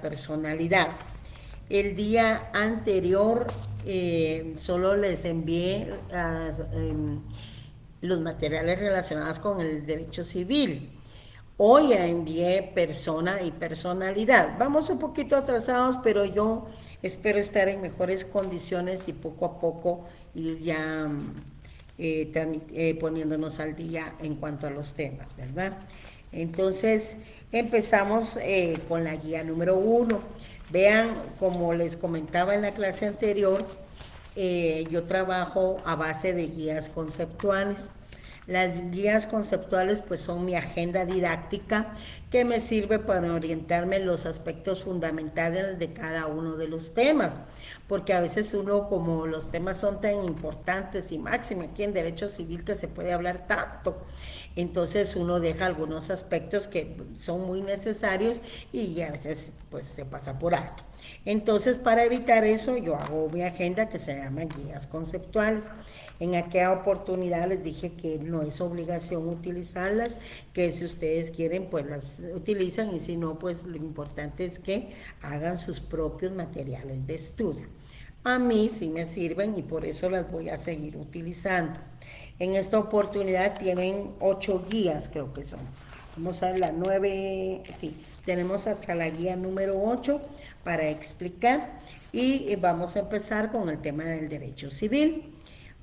personalidad. El día anterior solo les envié los materiales relacionados con el derecho civil. Hoy ya envié persona y personalidad. Vamos un poquito atrasados, pero yo espero estar en mejores condiciones y poco a poco ir ya poniéndonos al día en cuanto a los temas, ¿verdad? Entonces, empezamos con la guía número 1. Vean, como les comentaba en la clase anterior, yo trabajo a base de guías conceptuales. Las guías conceptuales pues son mi agenda didáctica que me sirve para orientarme en los aspectos fundamentales de cada uno de los temas, porque a veces uno, como los temas son tan importantes y máximo aquí en derecho civil que se puede hablar tanto, entonces uno deja algunos aspectos que son muy necesarios y a veces pues se pasa por alto. Entonces, para evitar eso, yo hago mi agenda que se llama guías conceptuales. En aquella oportunidad les dije que no es obligación utilizarlas, que si ustedes quieren pues las utilizan y si no pues lo importante es que hagan sus propios materiales de estudio. A mí sí me sirven y por eso las voy a seguir utilizando. En esta oportunidad tienen 8 guías, creo que son. Vamos a ver la 9, sí, tenemos hasta la guía número 8 para explicar y vamos a empezar con el tema del derecho civil.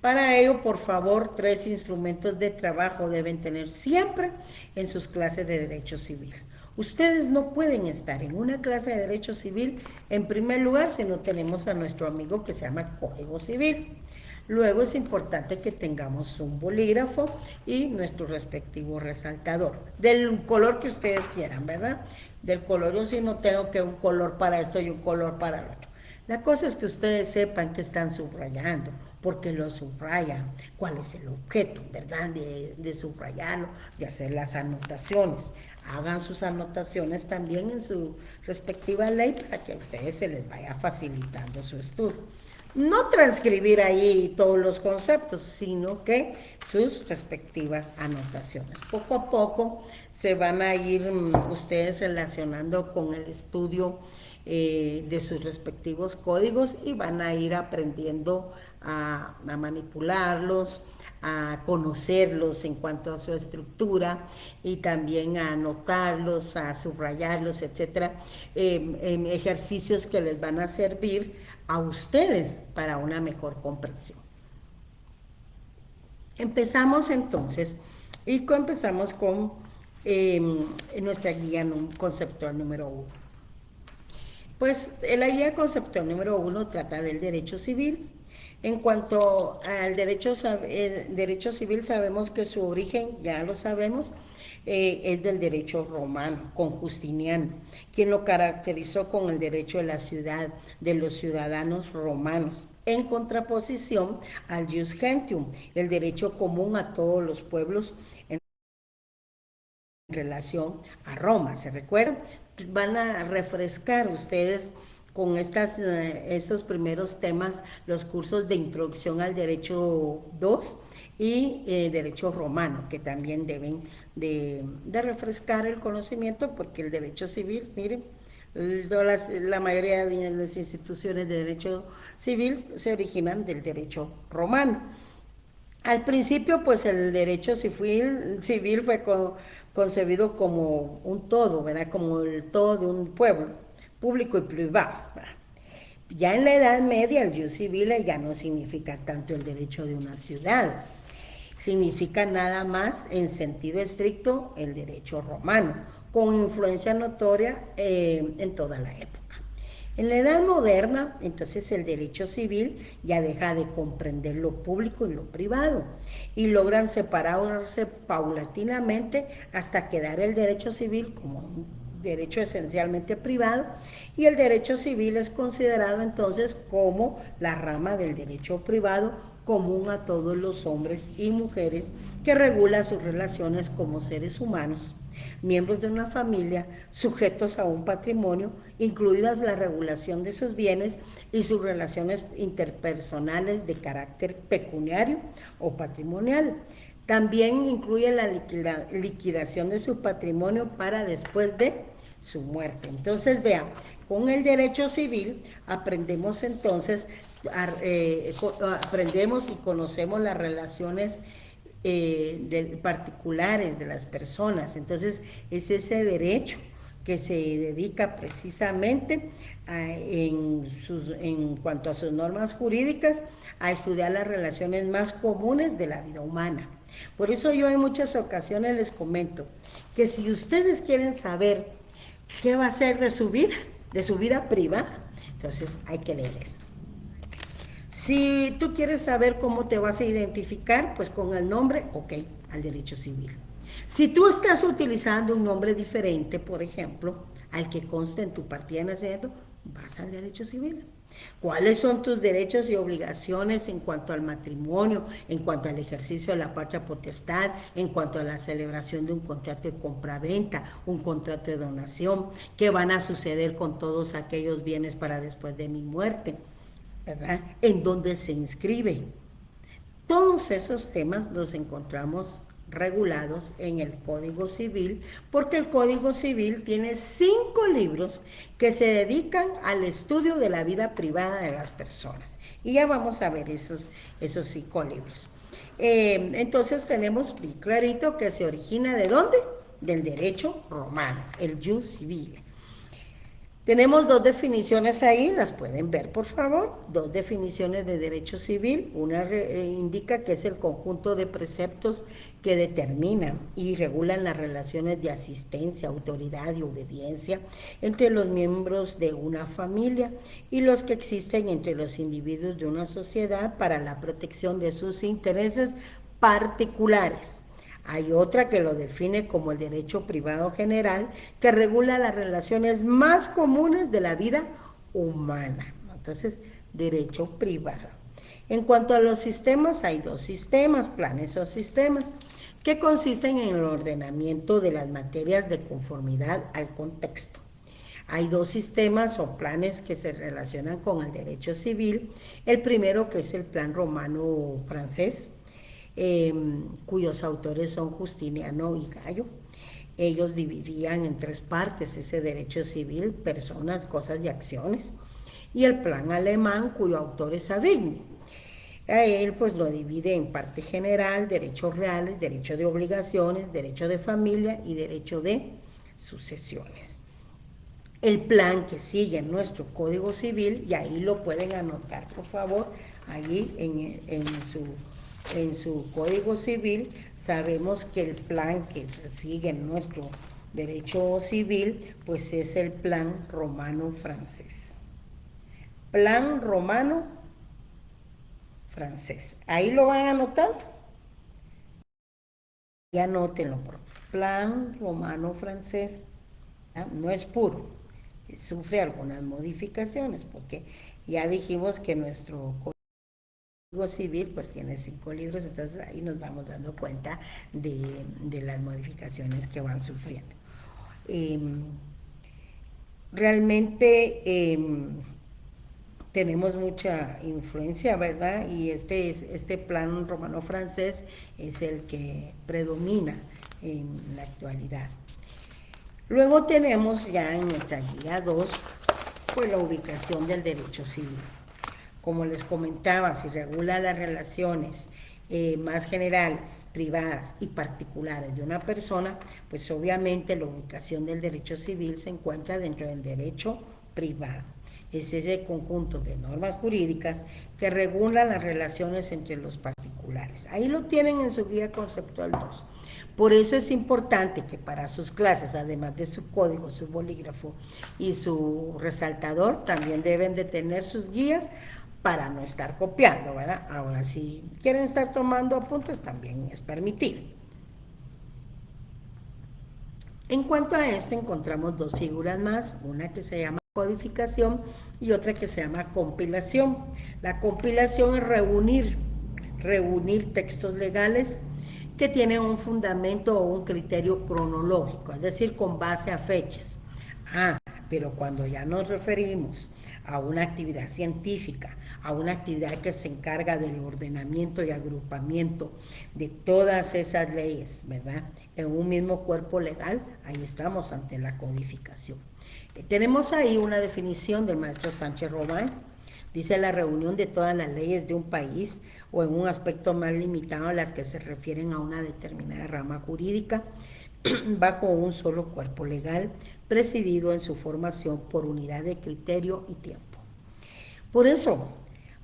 Para ello, por favor, 3 instrumentos de trabajo deben tener siempre en sus clases de derecho civil. Ustedes no pueden estar en una clase de derecho civil, en primer lugar, si no tenemos a nuestro amigo que se llama Código Civil. Luego es importante que tengamos un bolígrafo y nuestro respectivo resaltador, del color que ustedes quieran, ¿verdad? Del color, yo sí no tengo que un color para esto y un color para el otro. La cosa es que ustedes sepan que están subrayando, porque lo subrayan, cuál es el objeto, ¿verdad? De subrayarlo, de hacer las anotaciones. Hagan sus anotaciones también en su respectiva ley para que a ustedes se les vaya facilitando su estudio. No transcribir ahí todos los conceptos, sino que sus respectivas anotaciones. Poco a poco se van a ir ustedes relacionando con el estudio de sus respectivos códigos y van a ir aprendiendo a manipularlos, a conocerlos en cuanto a su estructura y también a anotarlos, a subrayarlos, etcétera, ejercicios que les van a servir a ustedes para una mejor comprensión. Empezamos entonces y empezamos con nuestra guía conceptual número 1. Pues la guía conceptual número 1 trata del derecho civil. En cuanto al derecho civil, sabemos que su origen, ya lo sabemos, es del derecho romano, con Justiniano, quien lo caracterizó con el derecho de la ciudad, de los ciudadanos romanos, en contraposición al jus gentium, el derecho común a todos los pueblos en relación a Roma. ¿Se recuerdan? Van a refrescar ustedes con estos primeros temas los cursos de introducción al derecho 2 y derecho romano, que también deben de refrescar el conocimiento, porque el derecho civil, miren, la mayoría de las instituciones de derecho civil se originan del derecho romano. Al principio, pues el derecho civil fue concebido como un todo, ¿verdad? Como el todo de un pueblo, público y privado, ¿verdad? Ya en la Edad Media el jus civile ya no significa tanto el derecho de una ciudad, significa nada más en sentido estricto el derecho romano, con influencia notoria en toda la época. En la edad moderna, entonces el derecho civil ya deja de comprender lo público y lo privado y logran separarse paulatinamente hasta quedar el derecho civil como un derecho esencialmente privado y el derecho civil es considerado entonces como la rama del derecho privado común a todos los hombres y mujeres que regula sus relaciones como seres humanos, miembros de una familia, sujetos a un patrimonio, incluidas la regulación de sus bienes y sus relaciones interpersonales de carácter pecuniario o patrimonial. También incluye la liquidación de su patrimonio para después de su muerte. Entonces, vean, Con el derecho civil aprendemos entonces, aprendemos y conocemos las relaciones particulares de las personas. Entonces, es ese derecho que se dedica precisamente en cuanto a sus normas jurídicas a estudiar las relaciones más comunes de la vida humana. Por eso yo en muchas ocasiones les comento que si ustedes quieren saber qué va a ser de su vida privada, entonces hay que leer esto. Si tú quieres saber cómo te vas a identificar, pues con el nombre, ok, al derecho civil. Si tú estás utilizando un nombre diferente, por ejemplo, al que consta en tu partida de nacimiento, vas al derecho civil. ¿Cuáles son tus derechos y obligaciones en cuanto al matrimonio, en cuanto al ejercicio de la patria potestad, en cuanto a la celebración de un contrato de compraventa, un contrato de donación? ¿Qué van a suceder con todos aquellos bienes para después de mi muerte? ¿Verdad? ¿En dónde se inscribe? Todos esos temas los encontramos regulados en el Código Civil, porque el Código Civil tiene 5 libros que se dedican al estudio de la vida privada de las personas. Y ya vamos a ver esos 5 libros. Entonces tenemos bien clarito que se origina ¿de dónde? Del derecho romano, el jus civile. Tenemos 2 definiciones ahí, las pueden ver por favor, 2 definiciones de derecho civil. Una indica que es el conjunto de preceptos que determinan y regulan las relaciones de asistencia, autoridad y obediencia entre los miembros de una familia y los que existen entre los individuos de una sociedad para la protección de sus intereses particulares. Hay otra que lo define como el derecho privado general, que regula las relaciones más comunes de la vida humana. Entonces, derecho privado. En cuanto a los sistemas, hay 2 sistemas, planes o sistemas, que consisten en el ordenamiento de las materias de conformidad al contexto. Hay 2 sistemas o planes que se relacionan con el derecho civil. El primero, que es el plan romano-francés, cuyos autores son Justiniano y Gallo. Ellos dividían en 3 partes ese derecho civil: personas, cosas y acciones. Y el plan alemán, cuyo autor es Savigny. A él pues lo divide en parte general, derechos reales, derecho de obligaciones, derecho de familia y derecho de sucesiones. El plan que sigue en nuestro Código Civil, y ahí lo pueden anotar por favor, ahí en su Código Civil, sabemos que el plan que sigue en nuestro derecho civil, pues es el plan romano-francés. Plan romano-francés. Ahí lo van anotando. Y anótenlo, por favor. Plan romano-francés. No es puro, sufre algunas modificaciones, porque ya dijimos que nuestro Código Civil pues tiene 5 libros, entonces ahí nos vamos dando cuenta de las modificaciones que van sufriendo. Realmente tenemos mucha influencia, ¿verdad? Y este plan romano-francés es el que predomina en la actualidad. Luego tenemos ya en nuestra guía 2, pues la ubicación del derecho civil. Como les comentaba, si regula las relaciones más generales, privadas y particulares de una persona, pues obviamente la ubicación del derecho civil se encuentra dentro del derecho privado. Es ese conjunto de normas jurídicas que regulan las relaciones entre los particulares. Ahí lo tienen en su guía conceptual 2. Por eso es importante que para sus clases, además de su código, su bolígrafo y su resaltador, también deben de tener sus guías para no estar copiando, ¿verdad? Ahora, si quieren estar tomando apuntes, también es permitido. En cuanto a esto, encontramos 2 figuras más, una que se llama codificación y otra que se llama compilación. La compilación es reunir textos legales que tienen un fundamento o un criterio cronológico, es decir, con base a fechas. Pero cuando ya nos referimos a una actividad científica, a una actividad que se encarga del ordenamiento y agrupamiento de todas esas leyes, ¿verdad?, en un mismo cuerpo legal, ahí estamos ante la codificación. Tenemos ahí una definición del maestro Sánchez Román. Dice la reunión de todas las leyes de un país o en un aspecto más limitado a las que se refieren a una determinada rama jurídica bajo un solo cuerpo legal, presidido en su formación por unidad de criterio y tiempo. Por eso,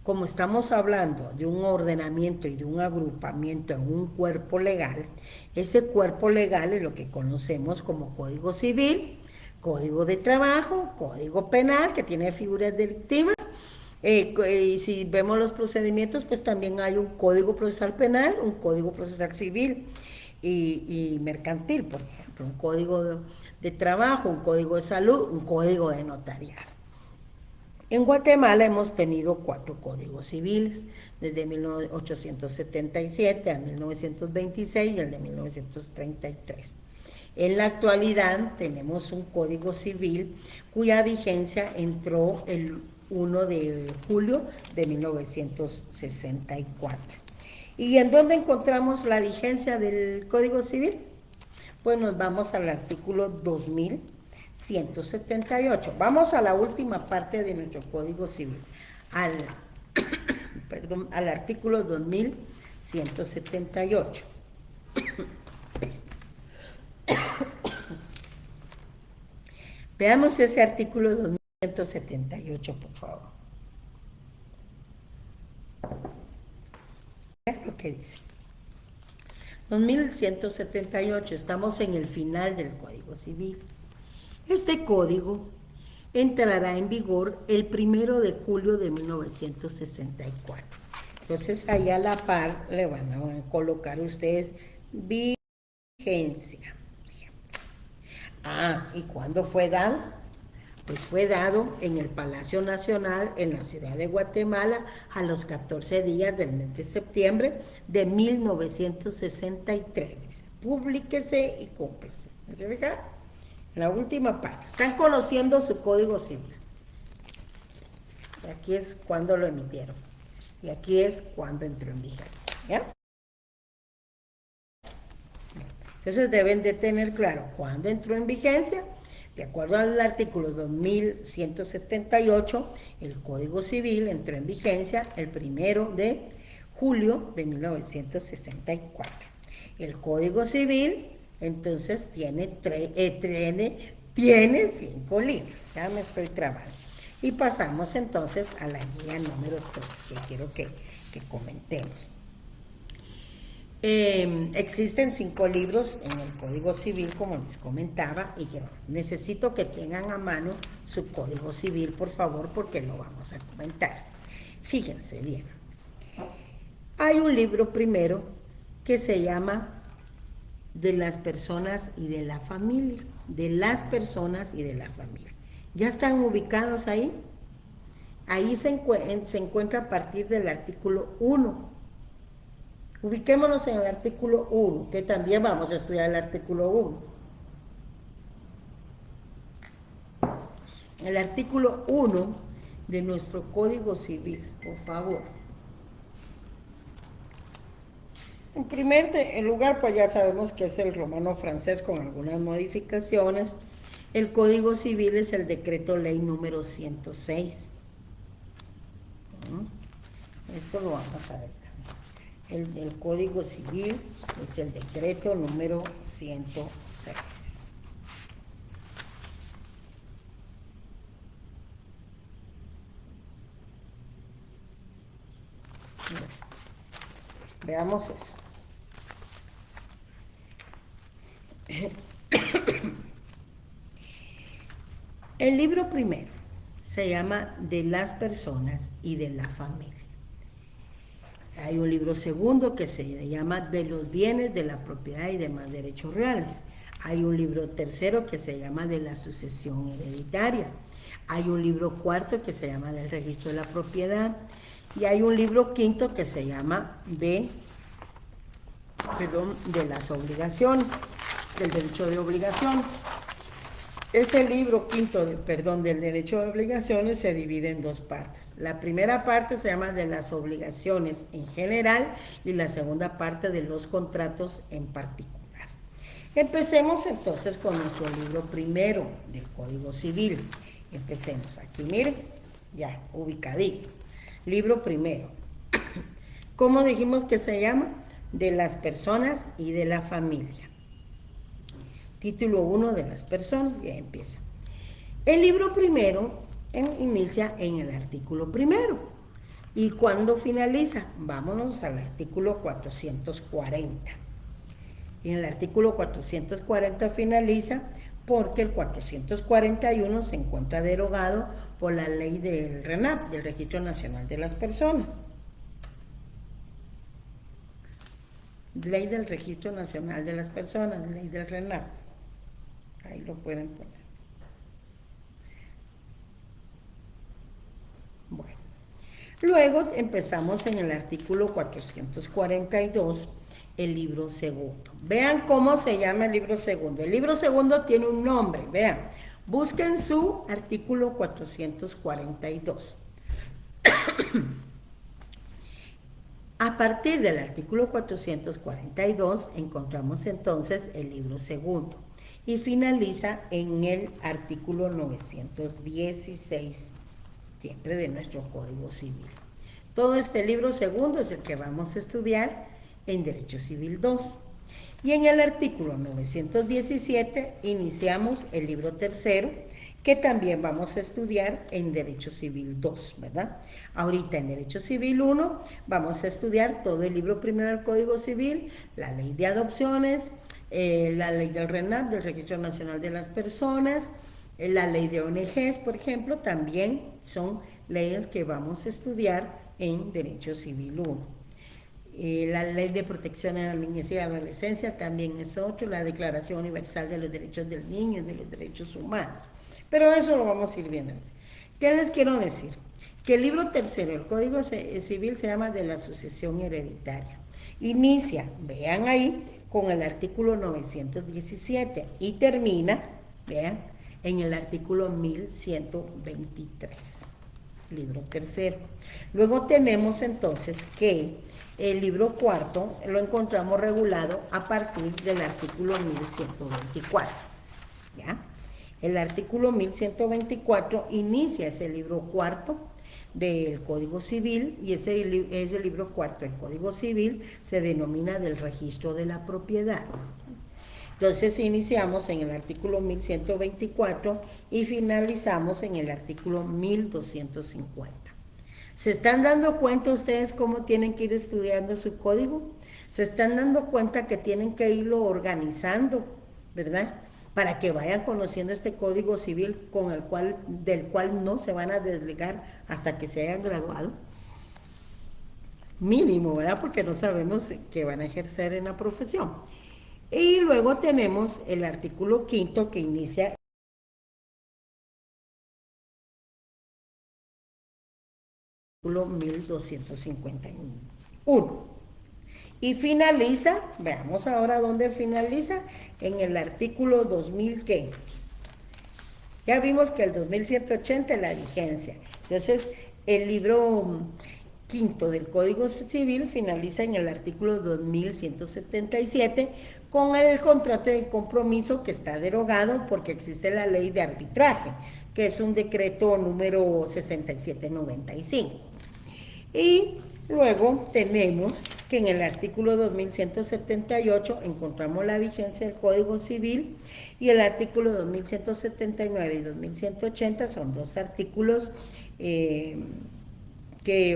como estamos hablando de un ordenamiento y de un agrupamiento en un cuerpo legal, ese cuerpo legal es lo que conocemos como Código Civil, Código de Trabajo, Código Penal, que tiene figuras delictivas. Y si vemos los procedimientos, pues también hay un Código Procesal Penal, un Código Procesal Civil y mercantil, por ejemplo, un Código de Trabajo, un Código de Salud, un Código de Notariado. En Guatemala hemos tenido 4 códigos civiles, desde 1877 a 1926 y el de 1933. En la actualidad tenemos un código civil cuya vigencia entró el 1 de julio de 1964. ¿Y en dónde encontramos la vigencia del Código Civil? Pues nos vamos al artículo 2178. Vamos a la última parte de nuestro Código Civil, al artículo 2178. Veamos ese artículo 2178, por favor. Vean lo que dice. 2178, estamos en el final del Código Civil. Este código entrará en vigor el 1 de julio de 1964. Entonces, ahí a la par le van a colocar ustedes vigencia. ¿Y cuándo fue dado? Pues fue dado en el Palacio Nacional en la ciudad de Guatemala a los 14 días del mes de septiembre de 1963. Dice, públiquese y cúmplase. ¿Se fijan? En la última parte. Están conociendo su Código Civil. Y aquí es cuando lo emitieron. Y aquí es cuando entró en vigencia. ¿Ya? Entonces deben de tener claro cuándo entró en vigencia. De acuerdo al artículo 2178, el Código Civil entró en vigencia el 1 de julio de 1964. El Código Civil, entonces, tiene 5 libros. Ya me estoy trabando. Y pasamos entonces a la guía número 3, que quiero que comentemos. Existen 5 libros en el Código Civil, como les comentaba, y que necesito que tengan a mano su Código Civil, por favor, porque lo vamos a comentar. Fíjense bien. Hay un libro primero que se llama De las personas y de la familia. De las personas y de la familia. ¿Ya están ubicados ahí? Ahí se encuentra a partir del artículo 1. Ubiquémonos en el artículo 1, que también vamos a estudiar el artículo 1. El artículo 1 de nuestro Código Civil, por favor. En primer lugar, pues ya sabemos que es el romano francés con algunas modificaciones. El Código Civil es el decreto ley número 106. Esto lo vamos a ver. El Código Civil es el decreto número 106. Veamos eso. El libro primero se llama De las personas y de la familia. Hay un libro segundo que se llama De los bienes, de la propiedad y demás derechos reales. Hay un libro tercero que se llama De la sucesión hereditaria. Hay un libro cuarto que se llama Del registro de la propiedad. Y hay un libro quinto que se llama de las obligaciones, del derecho de obligaciones. Ese libro quinto del derecho de obligaciones se divide en 2 partes. La primera parte se llama de las obligaciones en general y la segunda parte de los contratos en particular. Empecemos entonces con nuestro libro primero del Código Civil. Empecemos aquí, miren, ya, ubicadito. Libro primero. ¿Cómo dijimos que se llama? De las personas y de la familia. Título 1 de las personas, ya empieza. El libro primero inicia en el artículo primero. ¿Y cuándo finaliza? Vámonos al artículo 440. Y en el artículo 440 finaliza porque el 441 se encuentra derogado por la ley del RENAP, del Registro Nacional de las Personas. Ley del Registro Nacional de las Personas, ley del RENAP. Ahí lo pueden poner. Bueno, luego empezamos en el artículo 442, el libro segundo. Vean cómo se llama el libro segundo. El libro segundo tiene un nombre, vean. Busquen su artículo 442. A partir del artículo 442 encontramos entonces el libro segundo y finaliza en el artículo 916, siempre de nuestro Código Civil. Todo este libro segundo es el que vamos a estudiar en Derecho Civil 2. Y en el artículo 917 iniciamos el libro tercero, que también vamos a estudiar en Derecho Civil 2, ¿verdad? Ahorita en Derecho Civil 1 vamos a estudiar todo el libro primero del Código Civil, la ley de adopciones, la ley del RENAP, del Registro Nacional de las Personas, la ley de ONGs, por ejemplo, también son leyes que vamos a estudiar en Derecho Civil 1. La ley de protección a la niñez y la adolescencia también es otro, la Declaración Universal de los Derechos del Niño y de los Derechos Humanos. Pero eso lo vamos a ir viendo. ¿Qué les quiero decir? Que el libro tercero, el Código Civil, se llama de la sucesión hereditaria. Inicia, vean ahí, con el artículo 917 y termina, vean, en el artículo 1123, libro tercero. Luego tenemos entonces que el libro cuarto lo encontramos regulado a partir del artículo 1124, ¿ya? El artículo 1124 inicia ese libro cuarto del Código Civil y ese libro cuarto del Código Civil se denomina del registro de la propiedad. Entonces iniciamos en el artículo 1124 y finalizamos en el artículo 1250. ¿Se están dando cuenta ustedes cómo tienen que ir estudiando su código? ¿Se están dando cuenta que tienen que irlo organizando, verdad? Para que vayan conociendo este Código Civil del cual no se van a desligar hasta que se hayan graduado. Mínimo, ¿verdad? Porque no sabemos qué van a ejercer en la profesión. Y luego tenemos el artículo quinto que inicia el artículo 1251. Y finaliza, veamos ahora dónde finaliza, en el artículo 2000, ¿qué? Ya vimos que el 2180 es la vigencia. Entonces, el libro quinto del Código Civil finaliza en el artículo 2177 con el contrato de compromiso que está derogado porque existe la ley de arbitraje, que es un decreto número 6795. Y luego tenemos que en el artículo 2178 encontramos la vigencia del Código Civil y el artículo 2179 y 2180 son dos artículos que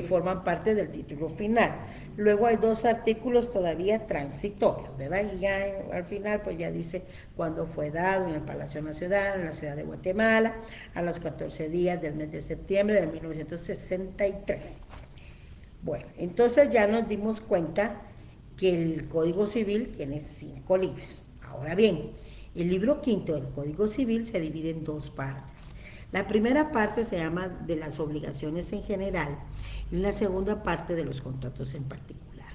forman parte del título final. Luego hay dos artículos todavía transitorios, ¿verdad? Y ya al final pues ya dice cuándo fue dado en el Palacio Nacional, en la ciudad de Guatemala, a los 14 días del mes de septiembre de 1963. Bueno, entonces ya nos dimos cuenta que el Código Civil tiene 5 libros. Ahora bien, el libro quinto del Código Civil se divide en dos partes. La primera parte se llama de las obligaciones en general y la segunda parte de los contratos en particular.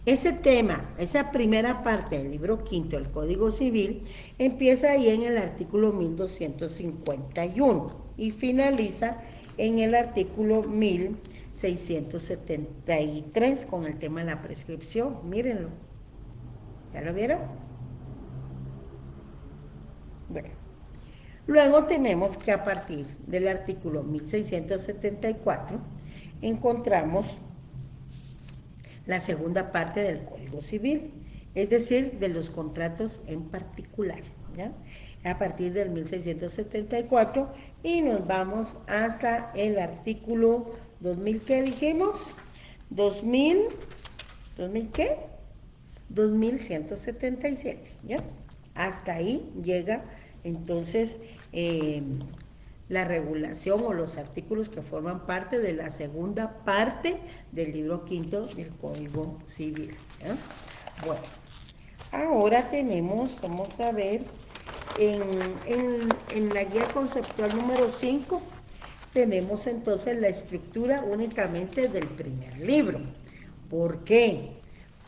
Ese tema, esa primera parte del libro quinto del Código Civil empieza ahí en el artículo 1251 y finaliza en el artículo 1673 con el tema de la prescripción. Mírenlo. ¿Ya lo vieron? Bueno, luego tenemos que a partir del artículo 1674 encontramos la segunda parte del Código Civil, es decir, de los contratos en particular, ¿ya? A partir del 1674 y nos vamos hasta el artículo 2000, ¿qué dijimos? 2000, ¿2000 qué? 2177, ¿ya? Hasta ahí llega entonces la regulación o los artículos que forman parte de la segunda parte del libro quinto del Código Civil, ¿ya? Bueno, ahora tenemos, vamos a ver, en la guía conceptual número 5 tenemos entonces la estructura únicamente del primer libro. ¿Por qué?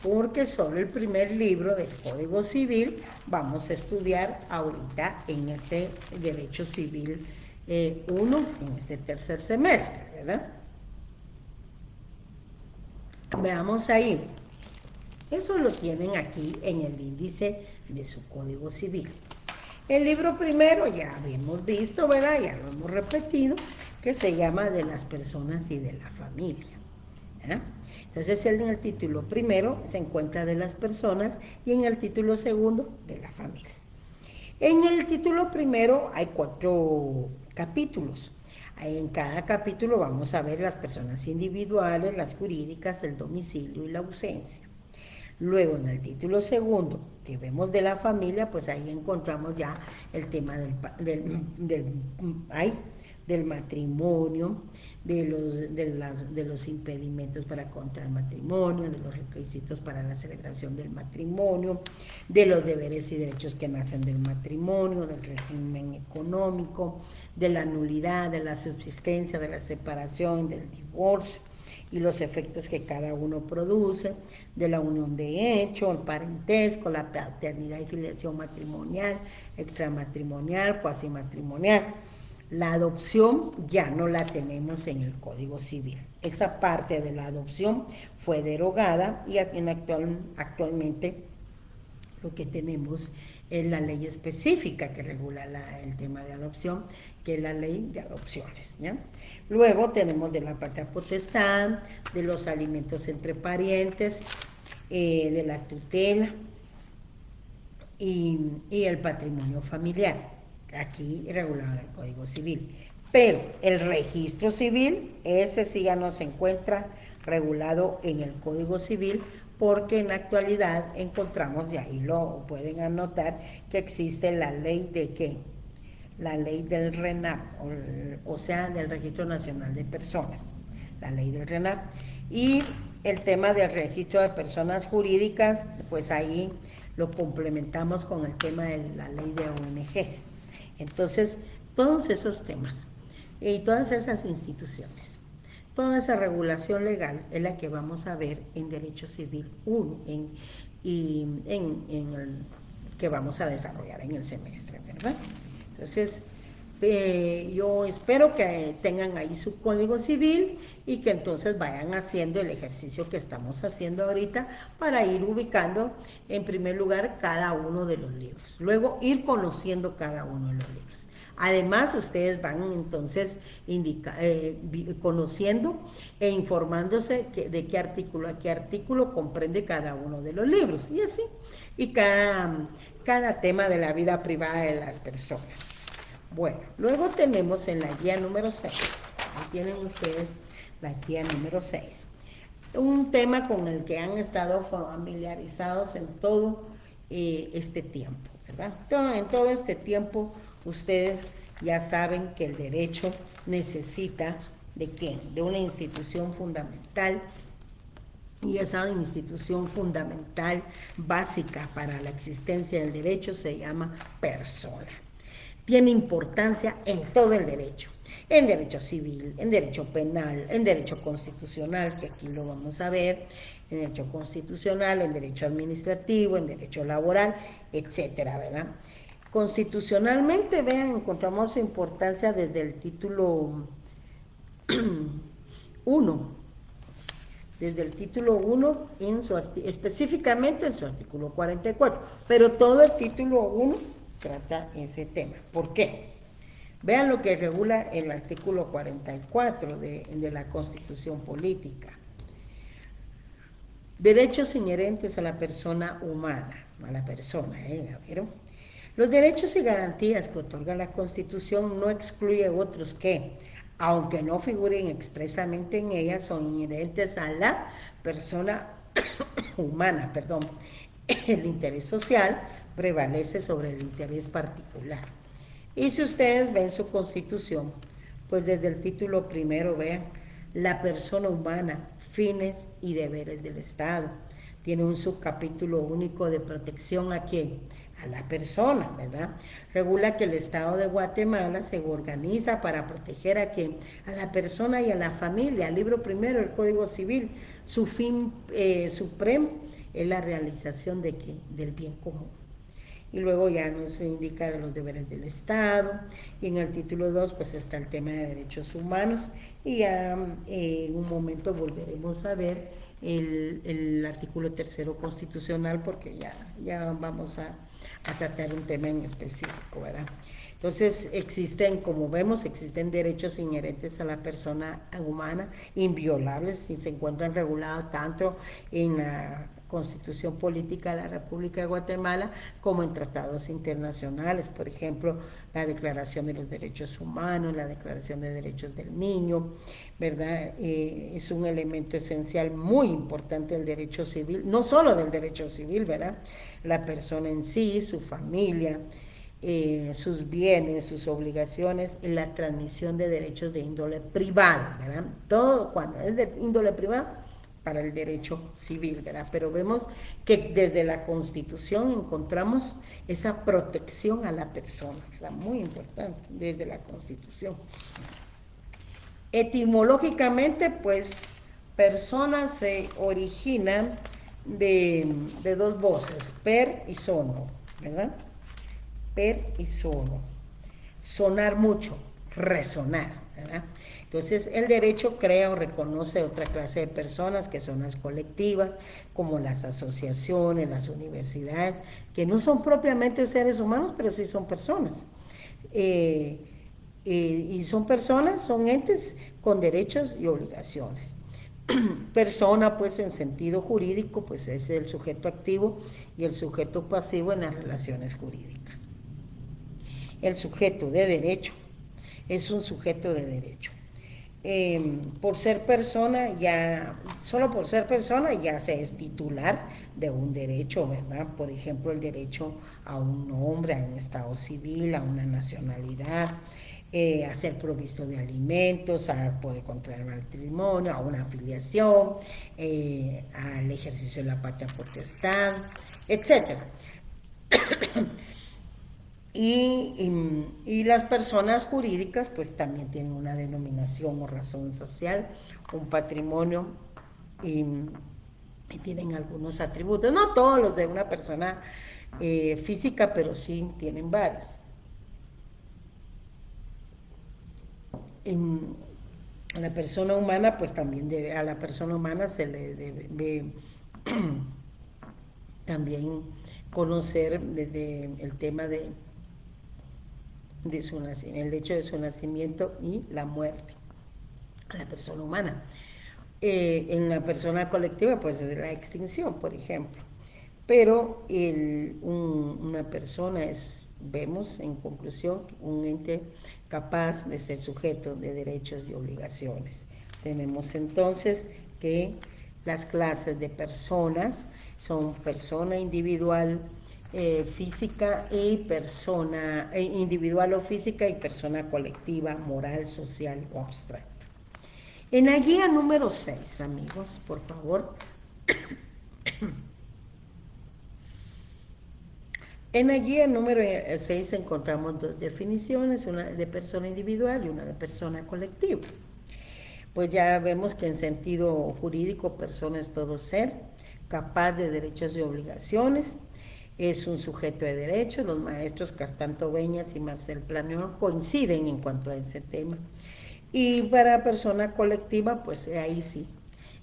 Porque solo el primer libro del Código Civil vamos a estudiar ahorita en este Derecho Civil 1, en este tercer semestre, ¿verdad? Veamos ahí. Eso lo tienen aquí en el índice de su Código Civil. El libro primero ya habíamos visto, ¿verdad? Ya lo hemos repetido, que se llama De las personas y de la familia, ¿verdad? Entonces en el título primero se encuentra de las personas y en el título segundo de la familia. En el título primero hay 4 capítulos. En cada capítulo vamos a ver las personas individuales, las jurídicas, el domicilio y la ausencia. Luego en el título segundo, que vemos de la familia, pues ahí encontramos ya el tema del matrimonio, de los impedimentos para contraer matrimonio, de los requisitos para la celebración del matrimonio, de los deberes y derechos que nacen del matrimonio, del régimen económico, de la nulidad, de la subsistencia, de la separación, del divorcio y los efectos que cada uno produce, de la unión de hecho, el parentesco, la paternidad y filiación matrimonial, extramatrimonial, cuasimatrimonial. La adopción ya no la tenemos en el Código Civil. Esa parte de la adopción fue derogada y actualmente lo que tenemos es la ley específica que regula el tema de adopción, que es la ley de adopciones, ¿ya? Luego tenemos de la patria potestad, de los alimentos entre parientes, de la tutela y el patrimonio familiar, aquí regulado en el Código Civil. Pero el registro civil, ese sí ya no se encuentra regulado en el Código Civil, porque en la actualidad encontramos, y ahí lo pueden anotar, que existe la ley de ¿qué? La ley del RENAP, o sea, del Registro Nacional de Personas, la ley del RENAP. Y el tema del registro de personas jurídicas, pues ahí lo complementamos con el tema de la ley de ONGs. Entonces, todos esos temas y todas esas instituciones, toda esa regulación legal es la que vamos a ver en Derecho Civil 1 que vamos a desarrollar en el semestre, ¿verdad? Entonces, yo espero que tengan ahí su Código Civil y que entonces vayan haciendo el ejercicio que estamos haciendo ahorita para ir ubicando en primer lugar cada uno de los libros, luego ir conociendo cada uno de los libros. Además, ustedes van entonces conociendo e informándose de qué artículo a qué artículo comprende cada uno de los libros y así, y cada tema de la vida privada de las personas. Bueno, luego tenemos en la guía número 6, ahí tienen ustedes la guía número 6, un tema con el que han estado familiarizados en todo este tiempo, ¿verdad? En todo este tiempo ustedes ya saben que el derecho necesita ¿de qué? De una institución fundamental, y esa institución fundamental básica para la existencia del derecho se llama persona. Tiene importancia en todo el derecho, en derecho civil, en derecho penal, en derecho constitucional, que aquí lo vamos a ver, en derecho constitucional, en derecho administrativo, en derecho laboral, etcétera, ¿verdad? Constitucionalmente, vean, encontramos su importancia desde el título 1, desde el título 1, específicamente en su artículo 44, pero todo el título 1 trata ese tema. ¿Por qué? Vean lo que regula el artículo 44 de la Constitución Política. Derechos inherentes a la persona humana, a la persona, ¿vieron? Los derechos y garantías que otorga la Constitución no excluye otros que, aunque no figuren expresamente en ella, son inherentes a la persona humana, perdón. El interés social prevalece sobre el interés particular. Y si ustedes ven su Constitución, pues desde el título primero vean la persona humana, fines y deberes del Estado. Tiene un subcapítulo único de protección a quién, a la persona, ¿verdad? Regula que el Estado de Guatemala se organiza para proteger a quién, a la persona y a la familia. El libro primero, el Código Civil, su fin supremo es la realización de ¿qué? Del bien común. Y luego ya nos indica de los deberes del Estado, y en el título 2 pues está el tema de derechos humanos, y ya en un momento volveremos a ver el artículo 3 constitucional, porque ya vamos a tratar un tema en específico, ¿verdad? Entonces existen, como vemos, existen derechos inherentes a la persona humana, inviolables, y se encuentran regulados tanto en la Constitución Política de la República de Guatemala como en tratados internacionales, por ejemplo, la Declaración de los Derechos Humanos, la Declaración de Derechos del Niño, ¿verdad? Es un elemento esencial muy importante del derecho civil, no solo del derecho civil, ¿verdad? La persona en sí, su familia, sus bienes, sus obligaciones, y la transmisión de derechos de índole privada, ¿verdad? Todo cuando es de índole privada para el derecho civil, ¿verdad? Pero vemos que desde la Constitución encontramos esa protección a la persona, ¿verdad? Muy importante, desde la Constitución. Etimológicamente, pues, persona se origina de dos voces, per y sono, ¿verdad? Per y sono. Sonar mucho, resonar, ¿verdad? Entonces, el derecho crea o reconoce otra clase de personas que son las colectivas, como las asociaciones, las universidades, que no son propiamente seres humanos, pero sí son personas. Y son personas, son entes con derechos y obligaciones. Persona, pues en sentido jurídico, pues es el sujeto activo y el sujeto pasivo en las relaciones jurídicas. El sujeto de derecho es un sujeto de derecho. Por ser persona, solo por ser persona ya se es titular de un derecho, ¿verdad? Por ejemplo, el derecho a un nombre, a un estado civil, a una nacionalidad, a ser provisto de alimentos, a poder contraer matrimonio, a una afiliación, al ejercicio de la patria potestad, etcétera. Y las personas jurídicas pues también tienen una denominación o razón social, un patrimonio, y tienen algunos atributos, no todos los de una persona física, pero sí tienen varios. A la persona humana pues también a la persona humana se le debe también conocer desde el tema de su nacimiento, el hecho de su nacimiento y la muerte a la persona humana. En la persona colectiva, pues es la extinción, por ejemplo. Pero una persona vemos en conclusión, un ente capaz de ser sujeto de derechos y obligaciones. Tenemos entonces que las clases de personas son persona individual, física y persona individual o física, y persona colectiva, moral, social o abstracta. En la guía número 6, amigos, por favor. En la guía número 6 encontramos dos definiciones, una de persona individual y una de persona colectiva. Pues ya vemos que en sentido jurídico, persona es todo ser capaz de derechos y obligaciones, es un sujeto de derechos. Los maestros Castanto Beñas y Marcel Planeor coinciden en cuanto a ese tema. Y para persona colectiva, pues ahí sí,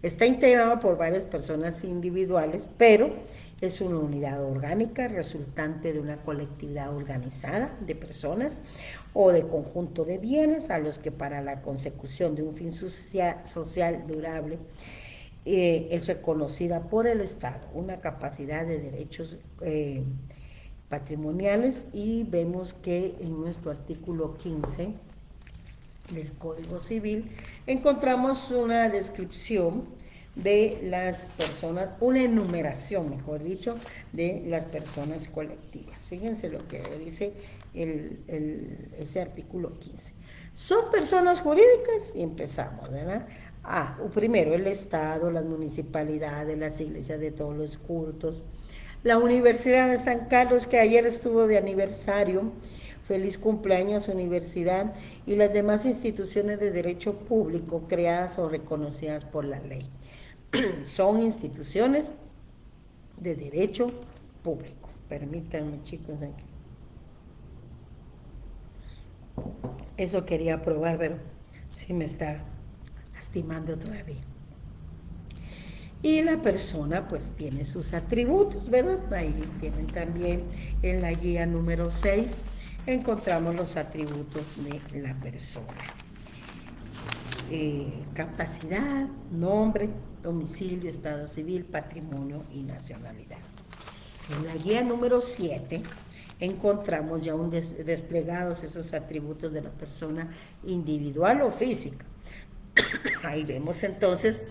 Está integrado por varias personas individuales, pero es una unidad orgánica resultante de una colectividad organizada de personas o de conjunto de bienes a los que para la consecución de un fin social durable es reconocida por el Estado una capacidad de derechos patrimoniales, y vemos que en nuestro artículo 15 del Código Civil encontramos una descripción de las personas, una enumeración, mejor dicho, de las personas colectivas. Fíjense lo que dice ese artículo 15. Son personas jurídicas, y empezamos, ¿verdad? Primero el Estado, las municipalidades, las iglesias de todos los cultos, la Universidad de San Carlos, que ayer estuvo de aniversario, feliz cumpleaños universidad, y las demás instituciones de derecho público creadas o reconocidas por la ley. Son instituciones de derecho público. Permítanme, chicos, aquí. Eso quería probar, pero sí me está lastimando todavía. Y la persona pues tiene sus atributos, ¿verdad? Ahí tienen también en la guía número 6, encontramos los atributos de la persona. Capacidad, nombre, domicilio, estado civil, patrimonio y nacionalidad. En la guía número 7 encontramos ya desplegados esos atributos de la persona individual o física. Ahí vemos entonces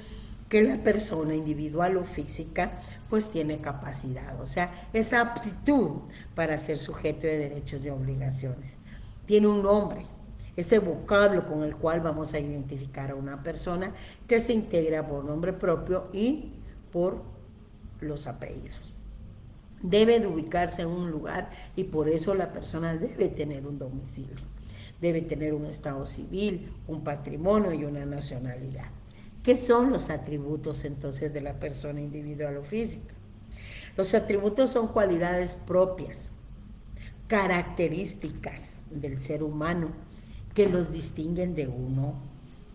que la persona individual o física pues tiene capacidad, o sea, esa aptitud para ser sujeto de derechos y obligaciones. Tiene un nombre, ese vocablo con el cual vamos a identificar a una persona, que se integra por nombre propio y por los apellidos. Debe de ubicarse en un lugar, y por eso la persona debe tener un domicilio, debe tener un estado civil, un patrimonio y una nacionalidad. ¿Qué son los atributos entonces de la persona individual o física? Los atributos son cualidades propias, características del ser humano que los distinguen de uno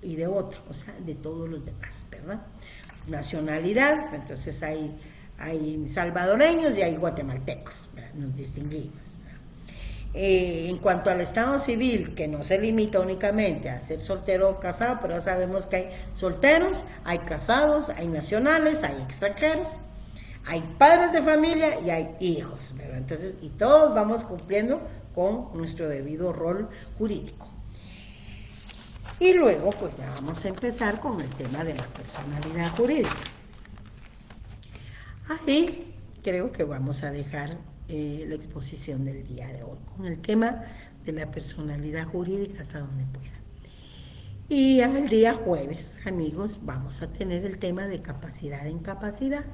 y de otro, o sea, de todos los demás, ¿verdad? Nacionalidad, entonces hay salvadoreños y hay guatemaltecos, ¿verdad? Nos distinguimos. En cuanto al estado civil, que no se limita únicamente a ser soltero o casado, pero sabemos que hay solteros, hay casados, hay nacionales, hay extranjeros, hay padres de familia y hay hijos, ¿verdad? Entonces, y todos vamos cumpliendo con nuestro debido rol jurídico. Y luego, pues ya vamos a empezar con el tema de la personalidad jurídica. Ahí creo que vamos a dejar la exposición del día de hoy con el tema de la personalidad jurídica hasta donde pueda. Y al día jueves, amigos, vamos a tener el tema de capacidad e incapacidad.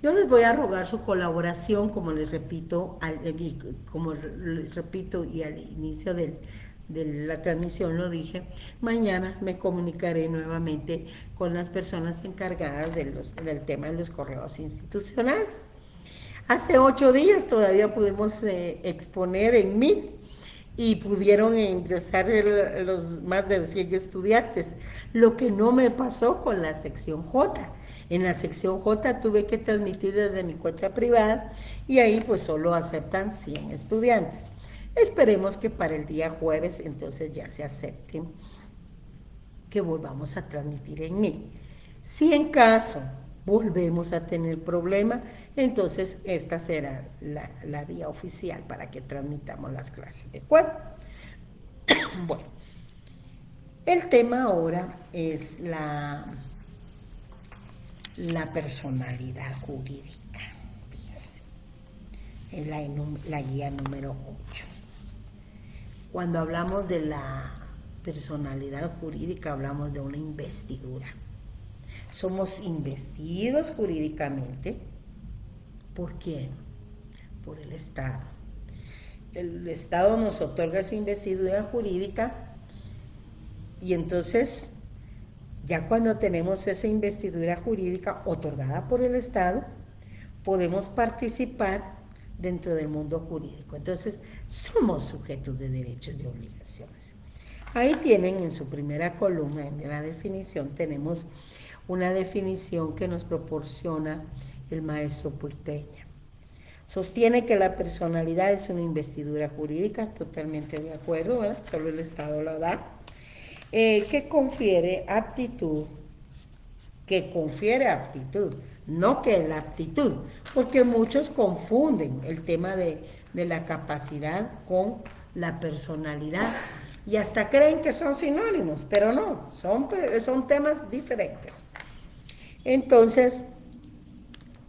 Yo les voy a rogar su colaboración, como les repito, y al inicio de la transmisión lo dije, mañana me comunicaré nuevamente con las personas encargadas del tema de los correos institucionales. Hace 8 días todavía pudimos exponer en Meet y pudieron ingresar los más de 100 estudiantes, lo que no me pasó con la sección J. En la sección J tuve que transmitir desde mi cuenta privada y ahí pues solo aceptan 100 estudiantes. Esperemos que para el día jueves entonces ya se acepten que volvamos a transmitir en mí. Si en caso volvemos a tener problema, entonces esta será la vía oficial para que transmitamos las clases, ¿de acuerdo? Bueno, el tema ahora es la personalidad jurídica. Fíjense, es la guía número 8. Cuando hablamos de la personalidad jurídica, hablamos de una investidura. Somos investidos jurídicamente. ¿Por quién? Por el Estado. El Estado nos otorga esa investidura jurídica y entonces, ya cuando tenemos esa investidura jurídica otorgada por el Estado, podemos participar dentro del mundo jurídico. Entonces, somos sujetos de derechos y obligaciones. Ahí tienen en su primera columna, en la definición, tenemos una definición que nos proporciona el maestro Puigteña. Sostiene que la personalidad es una investidura jurídica, totalmente de acuerdo, ¿verdad? Solo el Estado la da, que confiere aptitud, no que la aptitud, porque muchos confunden el tema de la capacidad con la personalidad y hasta creen que son sinónimos, pero no, son temas diferentes. Entonces,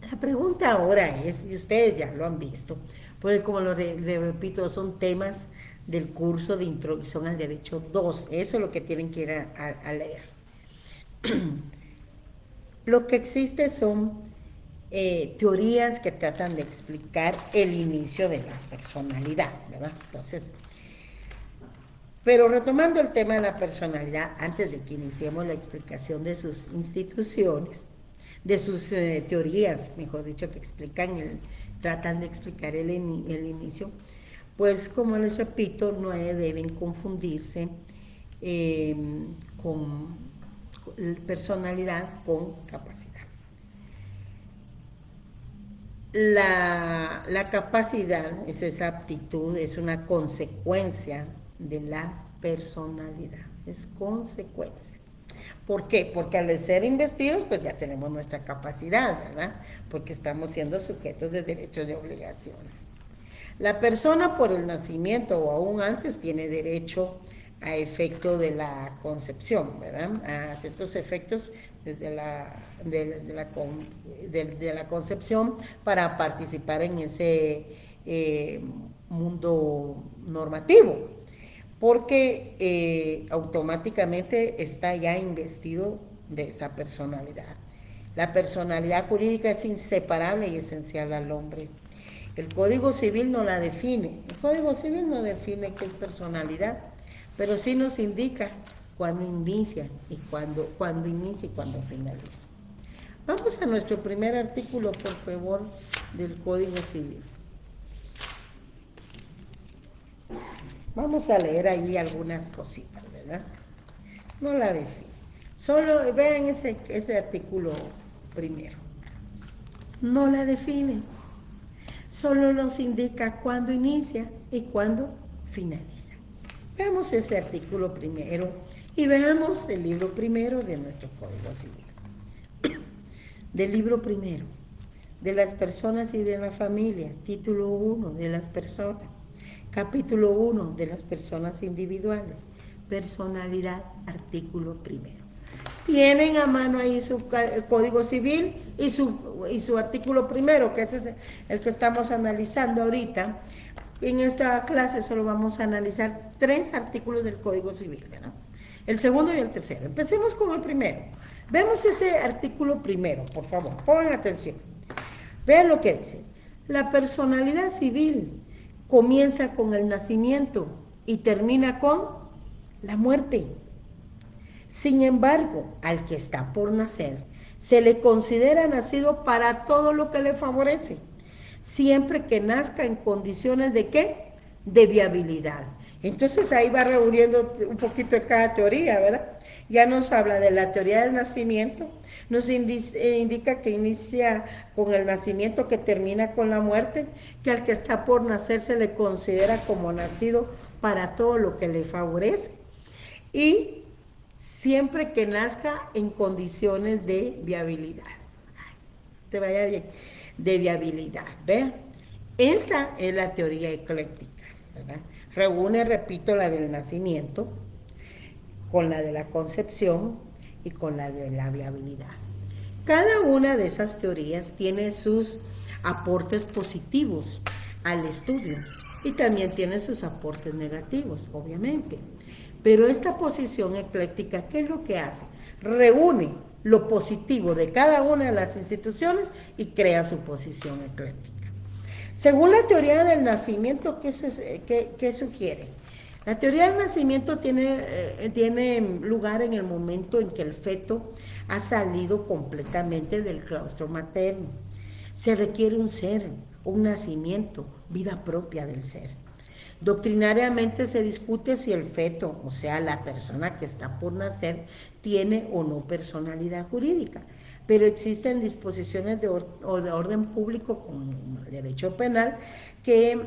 la pregunta ahora es, y ustedes ya lo han visto, porque como le repito, son temas del curso de Introducción al Derecho 2, eso es lo que tienen que ir a leer. Lo que existe son teorías que tratan de explicar el inicio de la personalidad, ¿verdad? Entonces, pero retomando el tema de la personalidad, antes de que iniciemos la explicación de sus instituciones, de sus teorías, mejor dicho, que tratan de explicar el inicio, pues como les repito, no deben confundirse con personalidad con capacidad. La capacidad es esa aptitud, es una consecuencia de la personalidad, es consecuencia. ¿Por qué? Porque al ser investidos, pues ya tenemos nuestra capacidad, ¿verdad? Porque estamos siendo sujetos de derechos y obligaciones. La persona por el nacimiento o aún antes tiene derecho a efecto de la concepción, ¿verdad? A ciertos efectos desde de la concepción para participar en ese mundo normativo, porque automáticamente está ya investido de esa personalidad. La personalidad jurídica es inseparable y esencial al hombre. El Código Civil no la define. El Código Civil no define qué es personalidad, pero sí nos indica cuándo inicia y cuándo finaliza. Vamos a nuestro primer artículo, por favor, del Código Civil. Vamos a leer ahí algunas cositas, ¿verdad? No la define. Solo vean ese artículo primero. No la define. Solo nos indica cuándo inicia y cuándo finaliza. Veamos ese artículo primero y veamos el libro primero de nuestro Código Civil. Del libro primero, de las personas y de la familia, título 1, de las personas, capítulo 1, de las personas individuales, personalidad, artículo primero. Tienen a mano ahí el Código Civil y su artículo primero, que ese es el que estamos analizando ahorita. En esta clase solo vamos a analizar 3 artículos del Código Civil, ¿verdad? El segundo y el tercero. Empecemos con el primero. Vemos ese artículo primero, por favor, pongan atención. Vean lo que dice. La personalidad civil comienza con el nacimiento y termina con la muerte. Sin embargo, al que está por nacer, se le considera nacido para todo lo que le favorece, siempre que nazca en condiciones de ¿qué? De viabilidad. Entonces ahí va reuniendo un poquito de cada teoría, ¿verdad? Ya nos habla de la teoría del nacimiento, nos indica que inicia con el nacimiento, que termina con la muerte, que al que está por nacer se le considera como nacido para todo lo que le favorece y siempre que nazca en condiciones de viabilidad. Te vaya bien, de viabilidad, ¿ve? Esta es la teoría ecléctica, ¿verdad? Reúne, repito, la del nacimiento, con la de la concepción y con la de la viabilidad. Cada una de esas teorías tiene sus aportes positivos al estudio y también tiene sus aportes negativos, obviamente. Pero esta posición ecléctica, ¿qué es lo que hace? Reúne lo positivo de cada una de las instituciones y crea su posición ecléctica. Según la teoría del nacimiento, ¿qué sugiere? La teoría del nacimiento tiene lugar en el momento en que el feto ha salido completamente del claustro materno. Se requiere un ser, un nacimiento, vida propia del ser. Doctrinariamente se discute si el feto, o sea, la persona que está por nacer, tiene o no personalidad jurídica, pero existen disposiciones de orden público como el derecho penal que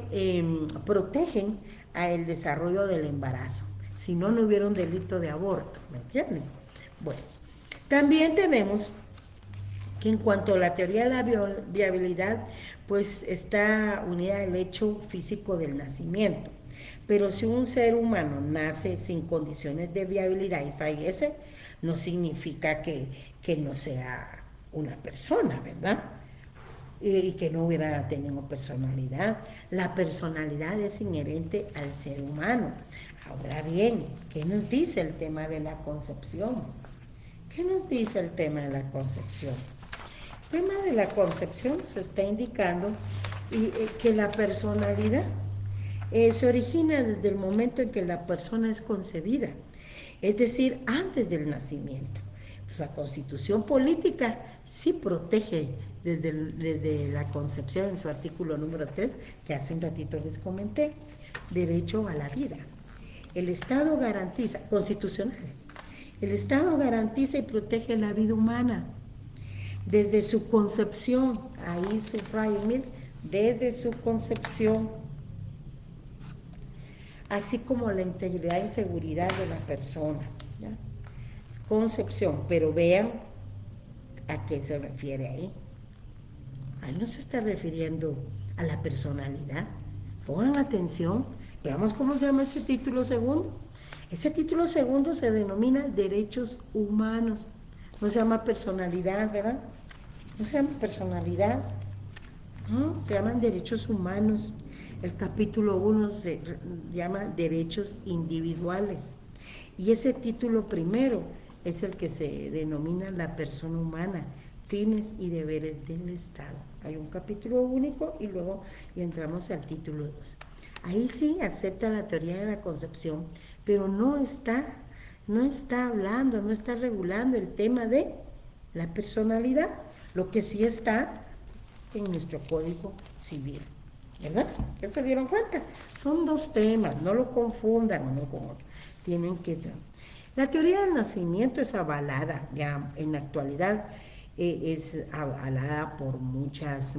protegen el desarrollo del embarazo. Si no, no hubiera un delito de aborto, ¿me entienden? Bueno, también tenemos que en cuanto a la teoría de la viabilidad, pues está unida al hecho físico del nacimiento. Pero si un ser humano nace sin condiciones de viabilidad y fallece, no significa que no sea una persona, ¿verdad? Y que no hubiera tenido personalidad. La personalidad es inherente al ser humano. Ahora bien, ¿qué nos dice el tema de la concepción? ¿Qué nos dice el tema de la concepción? El tema de la concepción se está indicando que la personalidad se origina desde el momento en que la persona es concebida, es decir, antes del nacimiento. Pues la Constitución política sí protege desde la concepción en su artículo número 3, que hace un ratito les comenté, derecho a la vida. El Estado garantiza, constitucional, el Estado garantiza y protege la vida humana desde su concepción, ahí subrayo, desde su concepción, así como la integridad y seguridad de la persona. ¿Ya? Concepción, pero vean a qué se refiere ahí. Ahí no se está refiriendo a la personalidad. Pongan atención, veamos cómo se llama ese título segundo. Ese título segundo se denomina derechos humanos. No se llama personalidad, ¿verdad? No se llama personalidad, ¿no? Se llaman derechos humanos. El capítulo 1 se llama derechos individuales. Y ese título primero es el que se denomina la persona humana, fines y deberes del Estado. Hay un capítulo único y luego entramos al título 2. Ahí sí acepta la teoría de la concepción, pero no está hablando, no está regulando el tema de la personalidad, lo que sí está en nuestro Código Civil, ¿verdad? ¿Ya se dieron cuenta? Son dos temas, no lo confundan uno con otro. Tienen que... La teoría del nacimiento es avalada, ya en la actualidad es avalada por muchas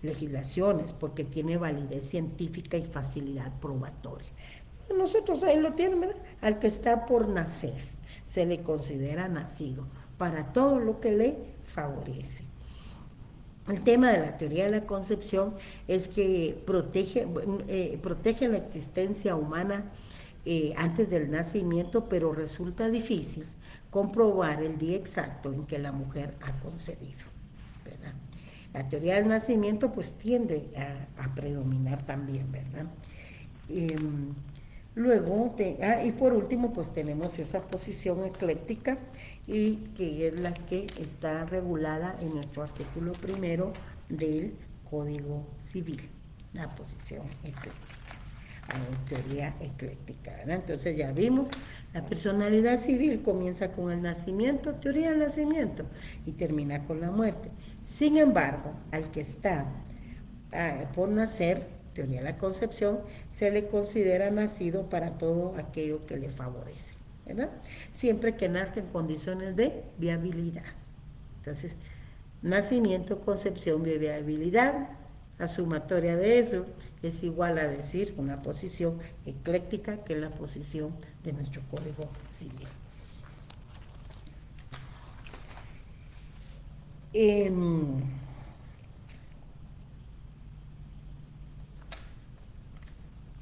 legislaciones, porque tiene validez científica y facilidad probatoria. Nosotros ahí lo tienen, ¿verdad? Al que está por nacer, se le considera nacido para todo lo que le favorece. El tema de la teoría de la concepción es que protege la existencia humana antes del nacimiento, pero resulta difícil comprobar el día exacto en que la mujer ha concebido, ¿verdad? La teoría del nacimiento pues tiende a predominar también, ¿verdad? Luego, y por último, pues tenemos esa posición ecléctica, y que es la que está regulada en nuestro artículo primero del Código Civil, la posición ecléctica, la teoría ecléctica, ¿verdad? Entonces ya vimos, la personalidad civil comienza con el nacimiento, teoría del nacimiento, y termina con la muerte. Sin embargo, al que está por nacer, teoría de la concepción, se le considera nacido para todo aquello que le favorece, ¿verdad? Siempre que nazca en condiciones de viabilidad. Entonces, nacimiento, concepción, viabilidad, la sumatoria de eso es igual a decir una posición ecléctica, que es la posición de nuestro Código Civil.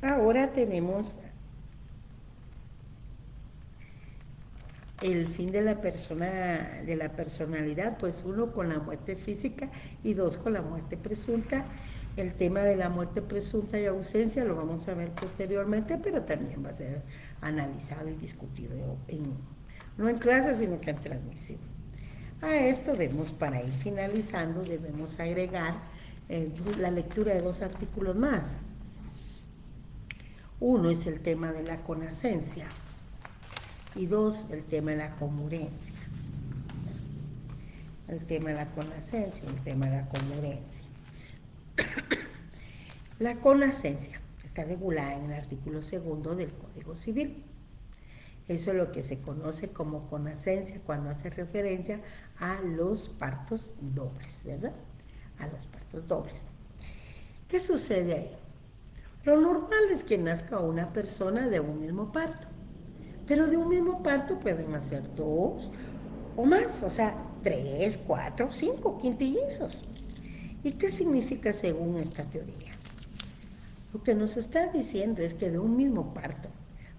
Ahora tenemos el fin de la persona, de la personalidad, pues 1 con la muerte física y 2 con la muerte presunta. El tema de la muerte presunta y ausencia lo vamos a ver posteriormente, pero también va a ser analizado y discutido no en clase, sino que en transmisión. A esto debemos, para ir finalizando, debemos agregar la lectura de 2 artículos más. Uno es el tema de la conacencia y 2, el tema de la concurrencia. El tema de la conacencia y el tema de la concurrencia. La conacencia está regulada en el artículo 2 del Código Civil. Eso es lo que se conoce como conacencia cuando hace referencia a los partos dobles, ¿verdad? A los partos dobles. ¿Qué sucede ahí? Lo normal es que nazca una persona de un mismo parto, pero de un mismo parto pueden nacer dos o más, o sea, 3, 4, 5 quintillizos. ¿Y qué significa según esta teoría? Lo que nos está diciendo es que de un mismo parto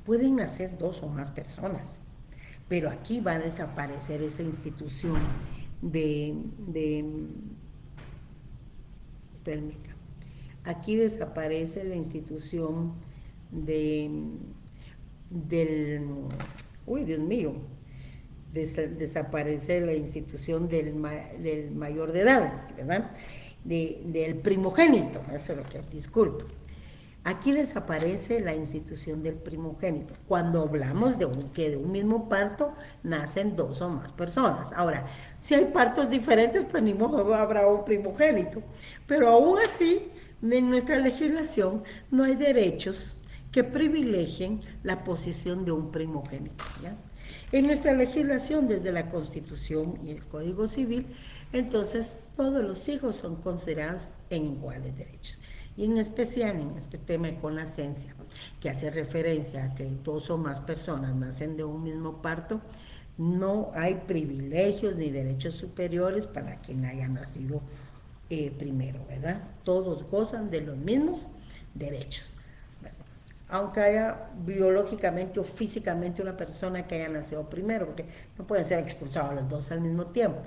pueden nacer dos o más personas, pero aquí va a desaparecer esa institución permítame, aquí desaparece la institución uy, Dios mío, desaparece la institución del mayor de edad, ¿verdad? Del primogénito, eso es lo que, disculpa. Aquí desaparece la institución del primogénito. Cuando hablamos que de un mismo parto nacen dos o más personas. Ahora, si hay partos diferentes, pues ni modo habrá un primogénito. Pero aún así, en nuestra legislación no hay derechos que privilegien la posición de un primogénito, ¿ya? En nuestra legislación, desde la Constitución y el Código Civil, entonces todos los hijos son considerados en iguales derechos. Y en especial en este tema de conacencia, que hace referencia a que dos o más personas nacen de un mismo parto, no hay privilegios ni derechos superiores para quien haya nacido primero, ¿verdad? Todos gozan de los mismos derechos. Aunque haya biológicamente o físicamente una persona que haya nacido primero, porque no pueden ser expulsados los dos al mismo tiempo.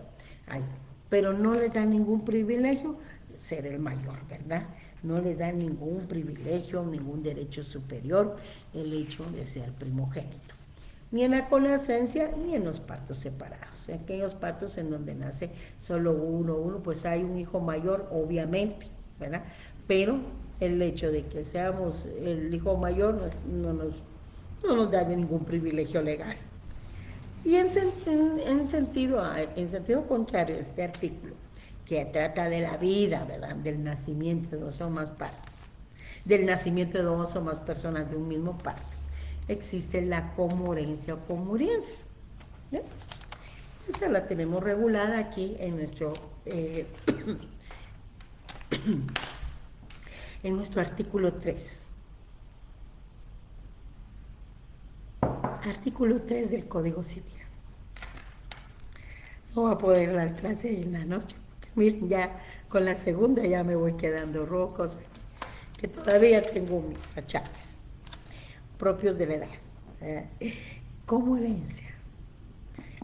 Pero no les da ningún privilegio ser el mayor, ¿verdad? No le da ningún privilegio, ningún derecho superior el hecho de ser primogénito. Ni en la conacencia, ni en los partos separados. En aquellos partos en donde nace solo uno, pues hay un hijo mayor, obviamente, ¿verdad? Pero el hecho de que seamos el hijo mayor no nos da ningún privilegio legal. Y en sentido contrario, este artículo, que trata de la vida, ¿verdad? Del nacimiento de dos o más partos, del nacimiento de dos o más personas de un mismo parto, existe la comorencia o comuriencia, ¿ya? Esa la tenemos regulada aquí en nuestro en nuestro artículo 3. Artículo 3 del Código Civil. No voy a poder dar clase en la noche, porque miren, ya con la segunda ya me voy quedando rojo, o sea, que todavía tengo mis achaques propios de la edad. Como herencia.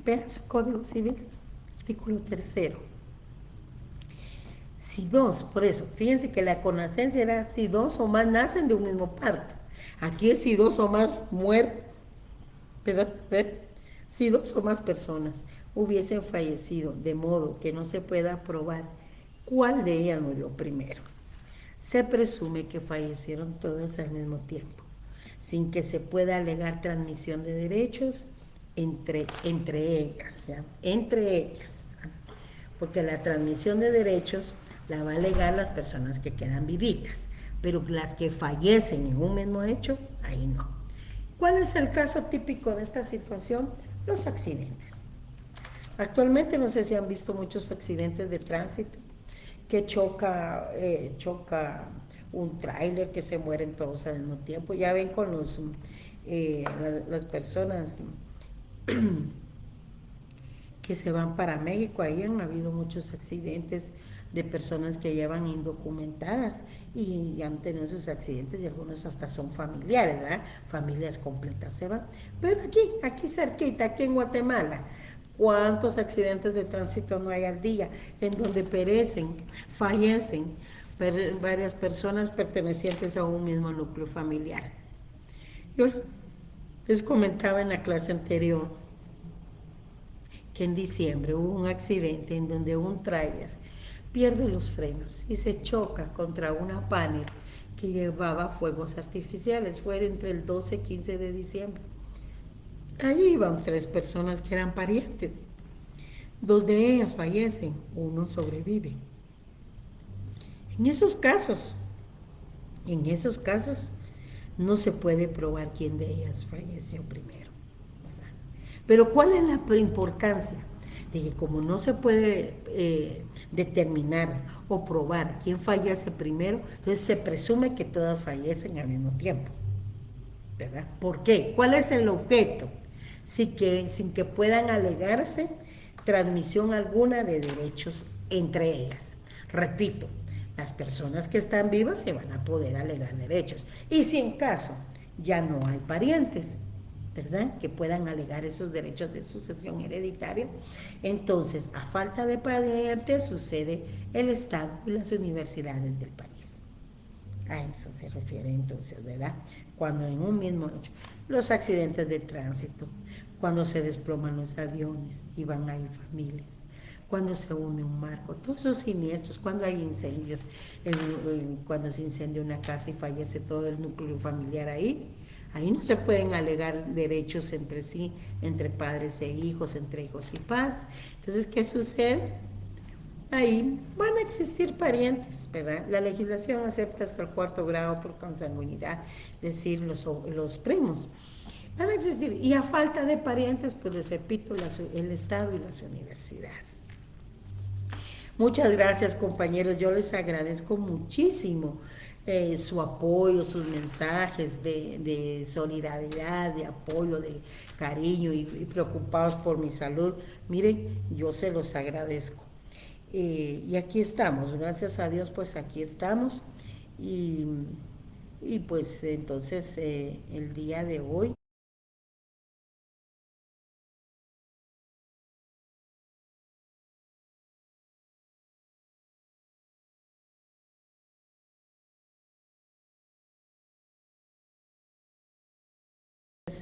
Vean su Código Civil, artículo 3. Si dos, por eso, fíjense que la conacencia era si dos o más nacen de un mismo parto. Aquí es si dos o más mueren, ¿verdad? Si dos o más personas hubiesen fallecido de modo que no se pueda probar cuál de ellas murió primero, se presume que fallecieron todas al mismo tiempo, sin que se pueda alegar transmisión de derechos entre ellas, ¿ya? Entre ellas, ¿ya? Porque la transmisión de derechos la va a alegar las personas que quedan vivitas, pero las que fallecen en un mismo hecho, ahí no. ¿Cuál es el caso típico de esta situación? Los accidentes. Actualmente no sé si han visto muchos accidentes de tránsito, que choca un tráiler, que se mueren todos al mismo tiempo. Ya ven con las personas que se van para México, ahí han habido muchos accidentes de personas que llevan indocumentadas y han tenido esos accidentes, y algunos hasta son familiares, ¿verdad? Familias completas se van. Pero aquí cerquita, aquí en Guatemala, ¿cuántos accidentes de tránsito no hay al día en donde fallecen varias personas pertenecientes a un mismo núcleo familiar? Yo les comentaba en la clase anterior que en diciembre hubo un accidente en donde un tráiler pierde los frenos y se choca contra una panel que llevaba fuegos artificiales. Fue entre el 12 y 15 de diciembre. Ahí iban 3 personas que eran parientes. 2 de ellas fallecen, 1 sobrevive. En esos casos, En esos casos no se puede probar quién de ellas falleció primero, ¿verdad? Pero ¿cuál es la importancia? De que como no se puede determinar o probar quién fallece primero, entonces se presume que todas fallecen al mismo tiempo, ¿verdad? ¿Por qué? ¿Cuál es el objeto? Sin que puedan alegarse transmisión alguna de derechos entre ellas. Repito, las personas que están vivas se van a poder alegar derechos. Y si en caso ya no hay parientes, ¿verdad?, que puedan alegar esos derechos de sucesión hereditaria, entonces, a falta de parientes, sucede el Estado y las universidades del país. A eso se refiere entonces, ¿verdad? Cuando en un mismo hecho, los accidentes de tránsito, cuando se desploman los aviones y van a ir familias, cuando se une un marco, todos esos siniestros, cuando hay incendios, cuando se incendia una casa y fallece todo el núcleo familiar ahí no se pueden alegar derechos entre sí, entre padres e hijos, entre hijos y padres. Entonces, ¿qué sucede? Ahí van a existir parientes, ¿verdad? La legislación acepta hasta el cuarto grado por consanguinidad, es decir, los primos. Van a existir. Y a falta de parientes, pues les repito, el Estado y las universidades. Muchas gracias, compañeros. Yo les agradezco muchísimo su apoyo, sus mensajes de solidaridad, de apoyo, de cariño y preocupados por mi salud. Miren, yo se los agradezco. Y aquí estamos, gracias a Dios, pues aquí estamos. Y, y pues entonces el día de hoy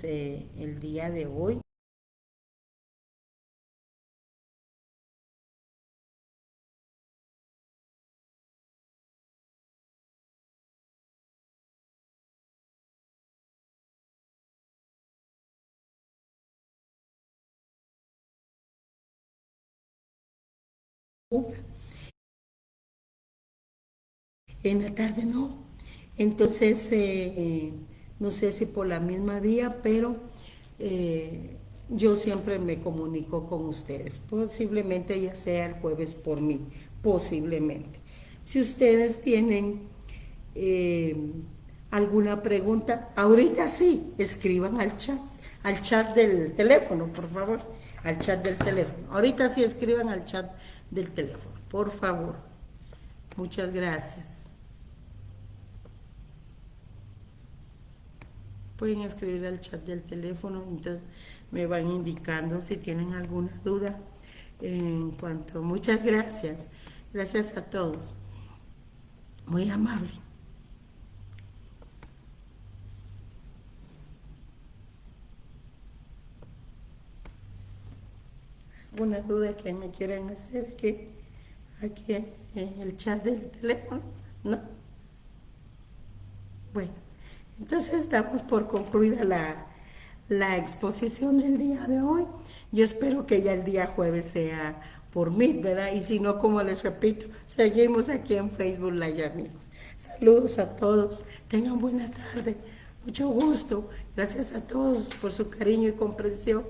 el día de hoy en la tarde no. Entonces, no sé si por la misma vía, pero yo siempre me comunico con ustedes. Posiblemente ya sea el jueves por mí, posiblemente. Si ustedes tienen eh, alguna pregunta, ahorita sí, escriban al chat del teléfono, por favor, al chat del teléfono. Ahorita sí escriban al chat del teléfono, por favor. Muchas gracias. Pueden escribir al chat del teléfono, entonces me van indicando si tienen alguna duda en cuanto. Muchas gracias. Gracias a todos. Muy amable. ¿Alguna duda que me quieran hacer aquí en el chat del teléfono? ¿No? Bueno, entonces damos por concluida la exposición del día de hoy. Yo espero que ya el día jueves sea por mí, ¿verdad? Y si no, como les repito, seguimos aquí en Facebook Live, amigos. Saludos a todos, tengan buena tarde, mucho gusto. Gracias a todos por su cariño y comprensión.